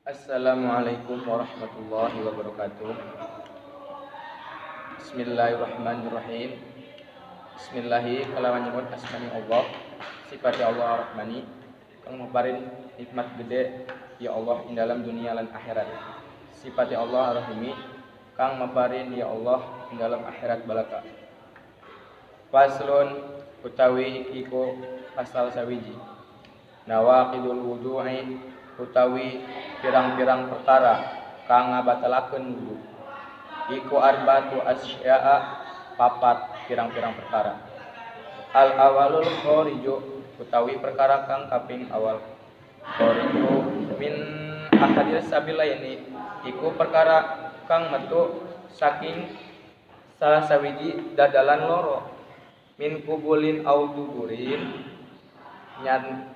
Assalamualaikum warahmatullahi wabarakatuh. Bismillahirrahmanirrahim. Bismillahi kalawan nyebut asmani Allah, sifati Allah rahmani, kang maparin nikmat gede ya Allah ing dalam dunia lan akhirat. Sifati Allah rahimi, kang maparin ya Allah ing dalam akhirat balaka. Faslun utawi iku pasal sawiji. Nawaqidul wudu'i utawi pirang-pirang perkara kang ngabatalakeun wudu. Iku arbatu asya'a papat pirang-pirang perkara. Al awalul khariju utawi perkara kang kaping awal. Khariju min ahadil sabilaini iku perkara kang metu saking salah sawiji dadalan loro. Min kubulin au duburin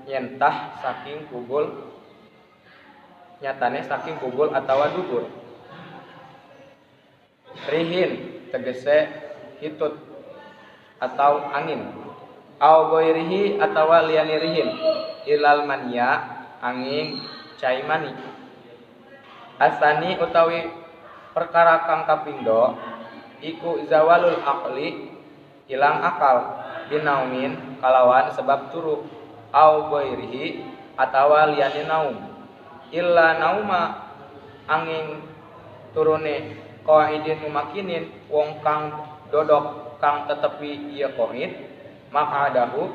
nyentah saking kubul nyatane saking kubul atawa dubur. Rihin tegese hitut atau angin. Au goirihi atawa liyani rihin ilal mania angin cai mani. Asani utawi perkara kang kapindo iku zawalul aqli hilang akal binaumin kalawan sebab turu. Au goirihi atawa liyani naum illa nauma angin turune qaidin mumakinin wong kang dodok kang tetepi ieu qaid maka adahu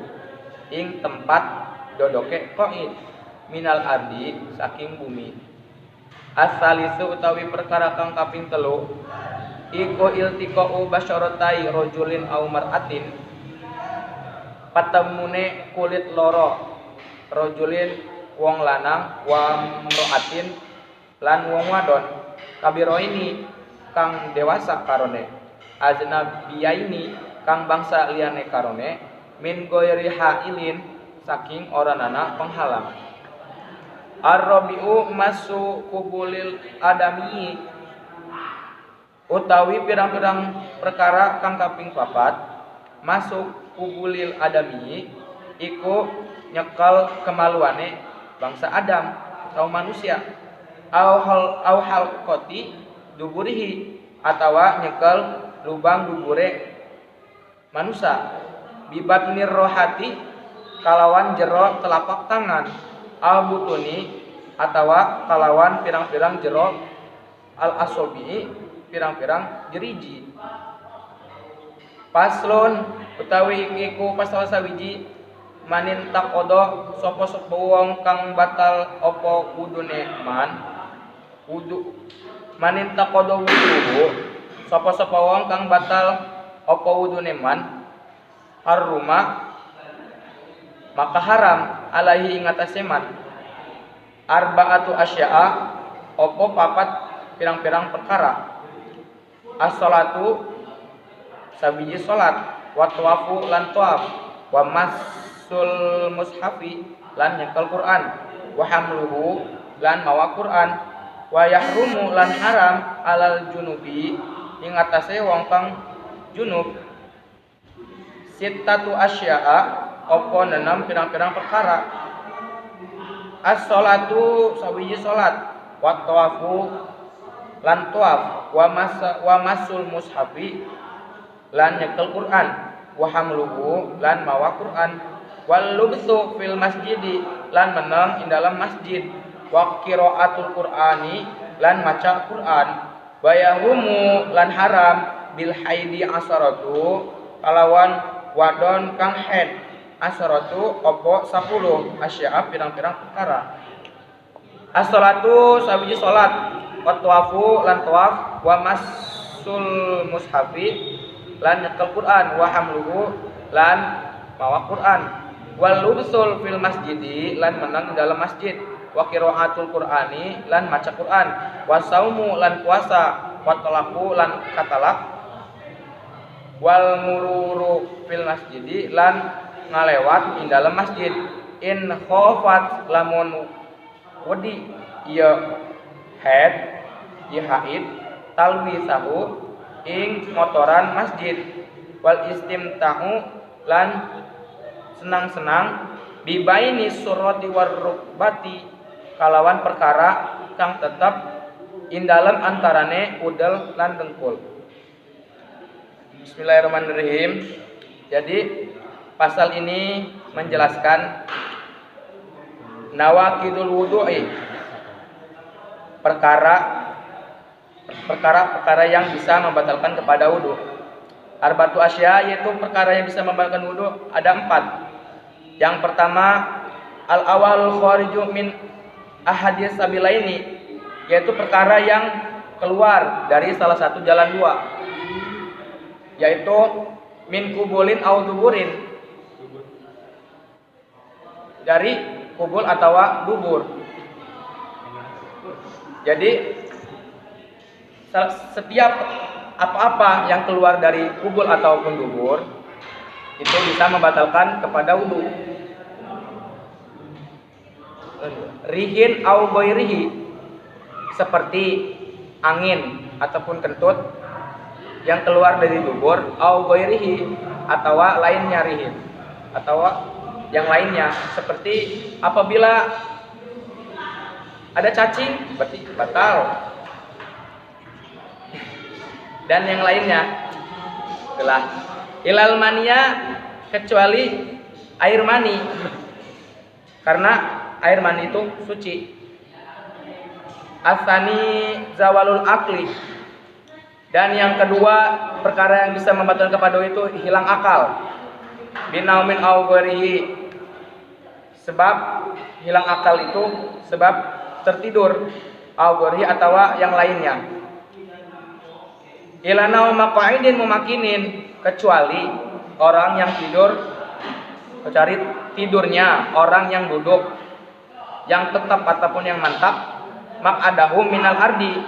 ing tempat dodoke qaid minal ardi saking bumi. Asalisu utawi perkara kang kaping 3 iku iltiqau basyaratai rajulin au mar'atin patemune kulit loro rajulin wong lanang wa mroatin lan wong wadon kabiro ini kang dewasa karone ajnabiyaini kang bangsa liyane karone min ghairi hailin saking oranana penghalang. Ar-rabi'u masu kubulil adami utawi pirang-pirang perkara kang kaping 4 masuk kubulil adami iku nyekal kemaluane bangsa Adam atau manusia au halqati duburihi atawa nyekel lubang dubure manusia bibatnir rohati kalawan jero telapak tangan al butuni atawa kalawan pirang-pirang jero al asobi pirang-pirang jeriji. Paslon utawi iku pasal sawiji manin takodo sapa wong kang batal apa wudune manin takodo wudu sapa wong kang batal apa wudune haruma maka haram alaihi ing atase arba'atu asya'a apa papat pirang-pirang perkara. As-shalatu sabiji salat wa tawafu lan tawaf wa masul mushafi lan nyekel Quran wa hamluhu lan mawa Quran wa yahrumu lan haram alal junubi ing atase wong kang junub sittatu asya'a apa 6 pirang-pirang perkara. As-shalatu sawiji salat wa tawafu lan tawaf wa masul mushafi lan nyekel Quran wa hamluhu lan mawa Quran wal lubsu fil masjidi lan meneng ing dalam masjid wa qiraatul Qur'ani lan maca Quran wa yahumu lan haram bil haidi asaratu kalawan wadon kang haid asaratu opo 10 asya'a pirang-pirang perkara. As-shalatu sabiji salat wa tawafu lan tawaf wa masul mushafi lan nyekel Quran wa hamluhu lan mawa Quran wal lubsul fil masjidi lan menang dalam masjid wa qiraatul Qur'ani lan maca Quran wa saumu lan puasa wa talaku lan katalak wal mururu fil masjidi lan ngalewat ing dalam masjid in khofat lamun wedi ieu haid talwisahu ing motoran masjid wal istimta'u lan senang-senang bibaini surati war rukbati kalawan perkara kang tetep indalem antarane udel lan dengkul. Bismillahirrahmanirrahim. Jadi pasal ini menjelaskan nawaqidul wudu'i, perkara yang bisa membatalkan kepada wudu. Arbatu asya, yaitu perkara yang bisa membatalkan wudu ada 4. Yang pertama, al awal khariju min ahadis sabilaini, yaitu perkara yang keluar dari salah satu jalan dua, yaitu min kubulin au duburin, dari kubul atau dubur. Jadi setiap apa-apa yang keluar dari kubul ataupun dubur itu bisa membatalkan kepada wudu. Rihin au ghairihi, seperti angin ataupun kentut yang keluar dari dubur, au ghairihi, atau lainnya rihin, atau yang lainnya, seperti apabila ada cacing berarti batal, dan yang lainnya adalah ilal mania, kecuali air mani, karena air mani itu suci. Asani zawalul akli, dan yang kedua perkara yang bisa membatalkan kepada itu hilang akal. Binaumin au ghairihi, sebab hilang akal itu sebab tertidur, au ghairihi atau yang lainnya. Ilana maqaidin mumakinin, kecuali orang yang tidur, kecuali tidurnya orang yang duduk yang tetap ataupun yang mantap, maq'adahu minal ardi,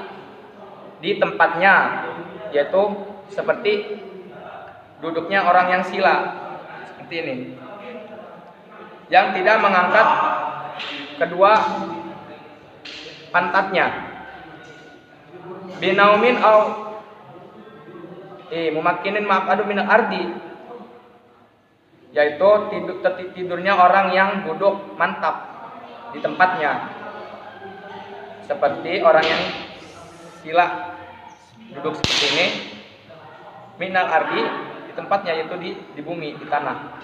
di tempatnya, yaitu seperti duduknya orang yang sila, seperti ini, yang tidak mengangkat kedua pantatnya. Binaumin au mumakinin maq'adu minal ardi, yaitu tidurnya orang yang duduk mantap di tempatnya, seperti orang yang sila duduk seperti ini, minal ardi, di tempatnya, yaitu di bumi, di tanah.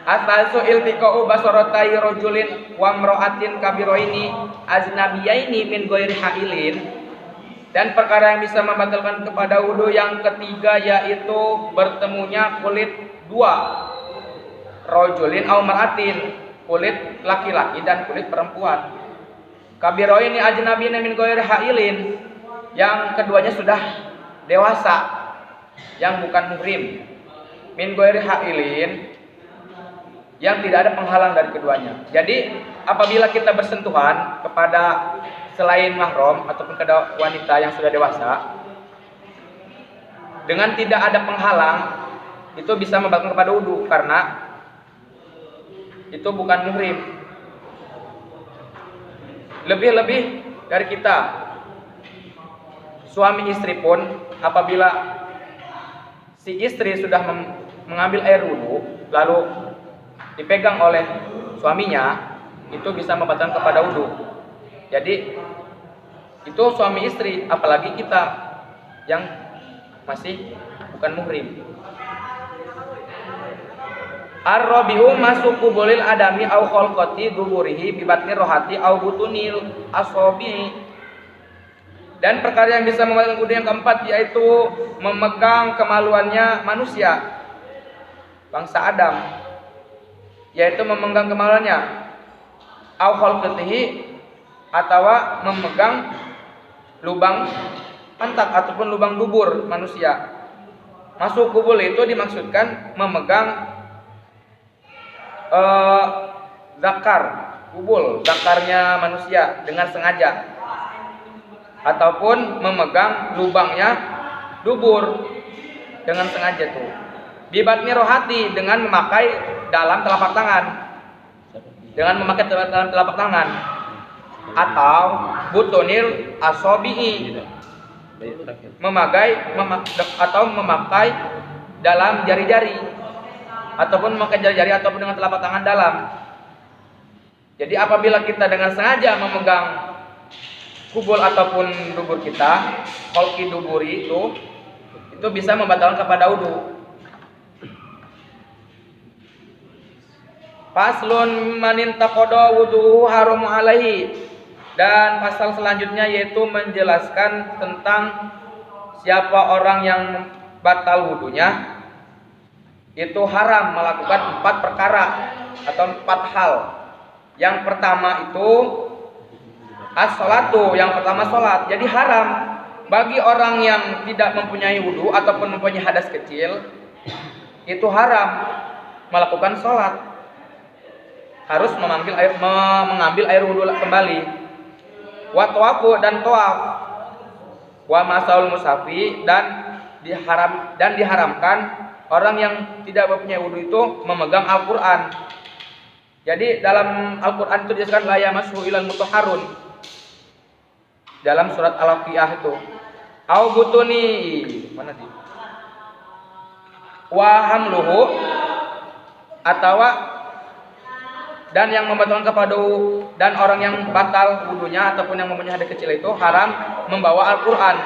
Asalsu iltiqa'u basaratai rajulin wa imra'atin kabiroini aznabiyaini min ghairi hailin, dan perkara yang bisa membatalkan kepada wudu yang ketiga yaitu bertemunya kulit dua, rajulin au mar'atin, kulit laki-laki dan kulit perempuan. Kabiroini ajnabiyyin min ghairi hailin, yang keduanya sudah dewasa, yang bukan muhrim. Min ghairi hailin, yang tidak ada penghalang dari keduanya. Jadi apabila kita bersentuhan kepada selain mahram ataupun kepada wanita yang sudah dewasa dengan tidak ada penghalang, itu bisa membatalkan kepada wudu, karena itu bukan muhrim. Lebih-lebih dari kita, suami istri pun, apabila si istri sudah mengambil air wudu lalu dipegang oleh suaminya, itu bisa membatalkan kepada wudu. Jadi itu suami istri, apalagi kita yang masih bukan muhrim. Ar-rabi'u masuku bolil adami au khalqati duburihi bibatni rohati au butunil asobi, dan perkara yang bisa membatalkan wudu yang keempat yaitu memegang kemaluannya manusia, bangsa Adam, yaitu memegang kemaluannya, au khalqatihi, atau memegang lubang pantat ataupun lubang dubur manusia. Masuk kubul itu dimaksudkan memegang zakar, kubul, zakarnya manusia dengan sengaja, ataupun memegang lubangnya dubur dengan sengaja tuh. Bibatni rohati, dengan memakai dalam telapak tangan, dalam telapak tangan, atau butonil asobi'i, memakai dalam jari-jari, ataupun memakai jari-jari ataupun dengan telapak tangan dalam. Jadi apabila kita dengan sengaja memegang kubul ataupun dubur kita, holki duburi itu bisa membatalkan kepada wudu. Faslun manin taqada wuduhu haram alaihi. Dan pasal selanjutnya yaitu menjelaskan tentang siapa orang yang batal wudunya itu haram melakukan 4 perkara atau 4 hal. Yang pertama itu as-sholatu, yang pertama sholat. Jadi haram bagi orang yang tidak mempunyai wudu ataupun mempunyai hadas kecil, itu haram melakukan sholat. Harus mengambil air wudu kembali. Wa tawafu dan tawaf. Wa masaul musafi dan diharamkan orang yang tidak mempunyai wudu itu memegang Al-Qur'an. Jadi dalam Al-Qur'an itu dijelaskan la yamassu ilal mutahharun. Dalam surat Al-Waqiah itu. Au butuni mana sih? Wa hamluhu atau dan yang membatalkan kepada dan orang yang batal wudunya ataupun yang mempunyai hadas kecil itu haram membawa Al-Qur'an.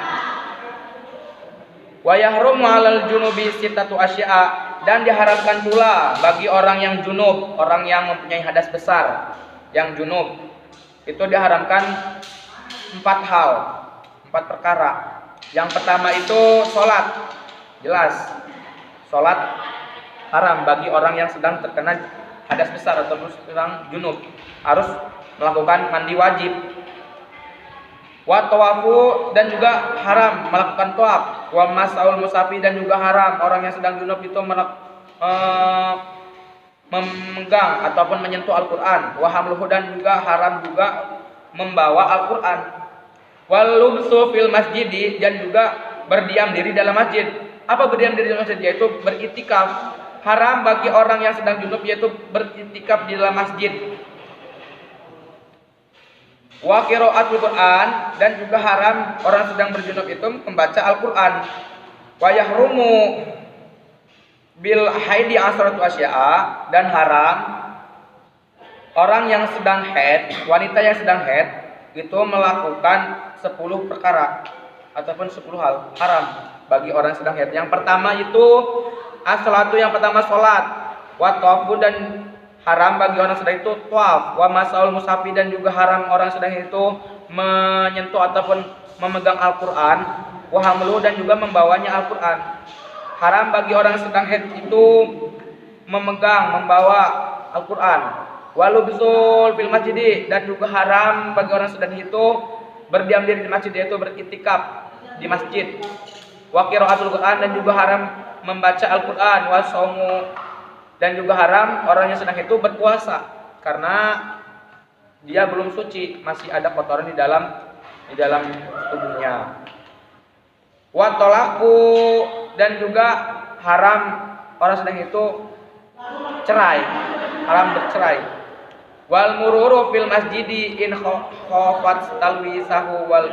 Wa yahrumu 'alal junubi sittatu asya'a, dan diharamkan pula bagi orang yang junub, orang yang mempunyai hadas besar, yang junub itu diharamkan 4 hal, 4 perkara. Yang pertama itu sholat, jelas sholat haram bagi orang yang sedang terkena hadas besar atau sedang junub, harus melakukan mandi wajib. Wa tawafu, dan juga haram melakukan tawaf. Wa masaul musafi, dan juga haram orang yang sedang junub itu memegang ataupun menyentuh Al-Qur'an. Wa hamluhu, dan juga haram juga membawa Al-Qur'an. Wal lubsu fil masjidi, dan juga berdiam diri dalam masjid. Apa berdiam diri dalam masjid? Yaitu beriktikaf. Haram bagi orang yang sedang junub yaitu beriktikaf di dalam masjid. Wa qiraatul Qur'an, dan juga haram orang sedang berjunub itu membaca Al-Qur'an. Wa yahrumu bil haidi asratu asya'a, dan haram orang yang sedang haid, wanita yang sedang haid itu melakukan 10 perkara ataupun 10 hal haram bagi orang yang sedang haid. Yang pertama itu as-sholatu, yang pertama sholat. Wa tawafu, dan haram bagi orang sedang itu tawaf. Wa masaul musafi, dan juga haram orang sedang itu menyentuh ataupun memegang Al-Qur'an. Wa hamluhu, dan juga membawanya Al-Qur'an. Haram bagi orang sedang haid itu membawa Al-Qur'an. Wa lubsul fil masjid, dan juga haram bagi orang sedang itu berdiam diri di masjid, yaitu beriktikaf di masjid. Wa qiraatul Qur'an, dan juga haram membaca Al-Qur'an. Wa shaumu, dan juga haram orang yang sedang itu berpuasa karena dia belum suci, masih ada kotoran di dalam tubuhnya. Wa talaqu, dan juga haram orang sedang itu cerai, haram bercerai. Wal mururu fil masjidi in khafat talwisahu wal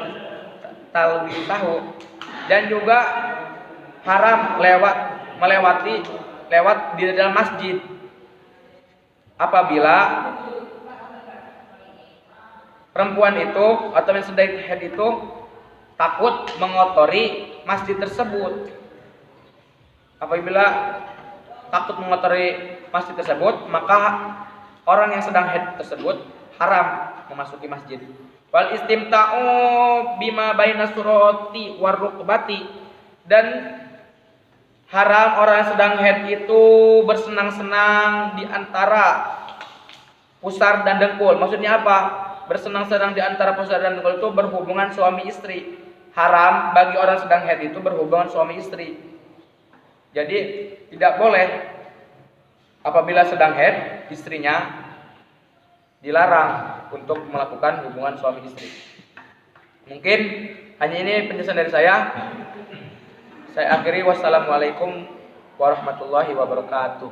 talwisahu, dan juga haram melewati di dalam masjid apabila perempuan itu atau yang sedang haid itu takut mengotori masjid tersebut. Apabila takut mengotori masjid tersebut, maka orang yang sedang haid tersebut haram memasuki masjid. Wal istimta'u bima baina surati war rukbati, dan haram orang yang sedang haid itu bersenang-senang di antara pusar dan dengkul. Maksudnya apa? Bersenang-senang di antara pusar dan dengkul itu berhubungan suami istri. Haram bagi orang sedang haid itu berhubungan suami istri. Jadi tidak boleh apabila sedang haid istrinya dilarang untuk melakukan hubungan suami istri. Mungkin hanya ini penjelasan dari saya. Saya akhiri, wassalamualaikum warahmatullahi wabarakatuh.